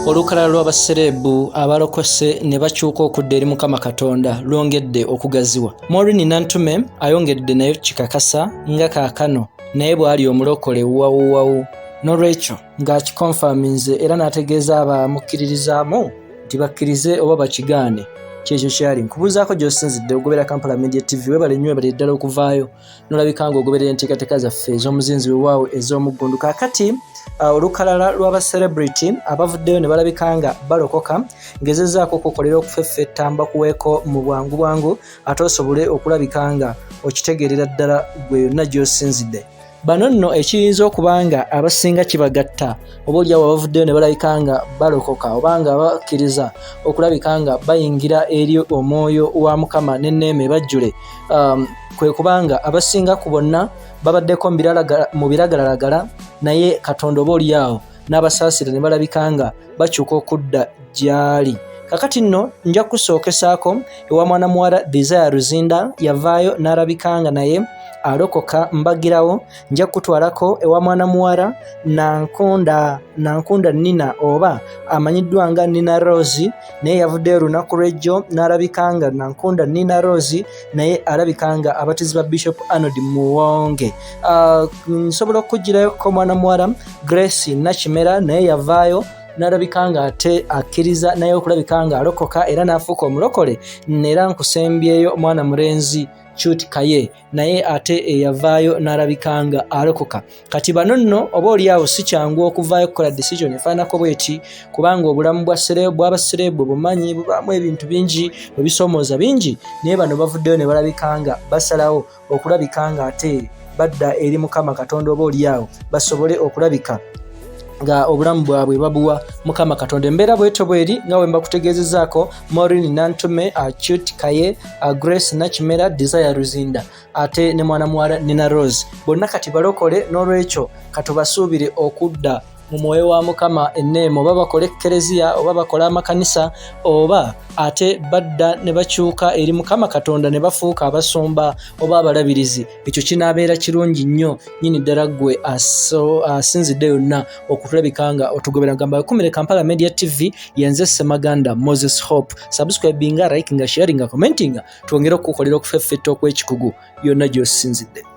Olukalala lw'abaserebu abalokose ne bakyuka okudda eri Mukama Katonda lwongedde okugaziwa. Nina Nankunda ayongedde nayo kikakasa nga kaakano naye bw'ali omulokole wawu n'olwekyo ng'akikonfaminze era n'ategeeza abamukkiririzaamu nti bakkirize oba bakigaane. Kyekyo kyali nkubuuzaako gy'osinzidde ogobera Kampala Media TV webale nnyo webale ddala okuvaayo n'olabika nga ogoberera enteekateeka zaffe ez'omuzinzi wewaawo ez'omuggundu. Kaakati olukalala lw'abacelebrity abavuddeyo ne balabika nga balokoka ngezezzaako okukolera okufeffetta mbakuweeko mu bwangu ate osobole okulabika nga okitegeerera ddala gwe yonna gy'osinzidde. Bano nno ekiyinza okuba nga abasinga kibagatta oba oliawo abavuddeyo ne balabika nga balokoka oba nga bakkiriza okulabika nga bayingira eri omwoyo wa Mukama n'enneeme bajjule, kwe kubanga abasinga ku bonna babaddeko mu biragalalagala naye Katonda oba oliawo n'abasaasira ne balabika nga bakyuka okudda gy'ali. Kakati nno nja kusookesaako ewa mwana muwala Luzinda yavaayo n'alabika nga naye alokoka mbagirawo. Nja kutwalako ewa mwana muwala Nankunda Nina oba amanyiddwa nga Nina Roz naye yavuddeyo olunaku lw'ejjo n'alabika nga Nankunda Nina Roz naye alabika nga abatizibwa Bishop Arnold Muwonge. Nsobola okugirako mwana muwala Nakimera naye yavaayo n'alabika nga ate akkiriza naye okulabika nga alokoka era n'afuuka omulokole. Era nkusembyeyo mwana mulenzi Qute Kaye naye ate eyavaayo n'alabika nga alokoka. Kati bano nno oba oliawo si kyangu okuvaayo kukola decision efaanako bweti kubanga obulamu bw'abaserebu bumanyi bubaamu ebintu bingi ebisoomooza bingi, naye bano bavuddeyo ne balabika nga basalawo okulabika nga ate badda eri Mukama Katonda oba oliawo basobole okulabika nga obulamu bwabwe babuwa Mukama Katonda. Embeera bwetyo bweri nga wemba kutegeezezzaako Nina Nankunda, Qute Kaye, Nakimera, Luzinda ate ne mwana muwala Nina Roz bonna kati balokole, n'olwekyo katubasuubire okudda mu mwoyo wa Mukama enneema oba bakola ekkereziya oba bakola amakanisa oba ate badda ne bakyuka eri Mukama Katonda ne bafuuka abasumba oba abalabirizi. Ekyo kinaabeera kirungi nnyo nnyini ddala gwe asinzidde yonna okutulabika nga otugobera. Gamba yakumire Kampala Media TV yenze Ssemaganda Moses Hope. Subscribinga, likinga, sharinga, commentinga twongere okukolera okufeffetta okw'ekikugu yonna gy'osinzidde.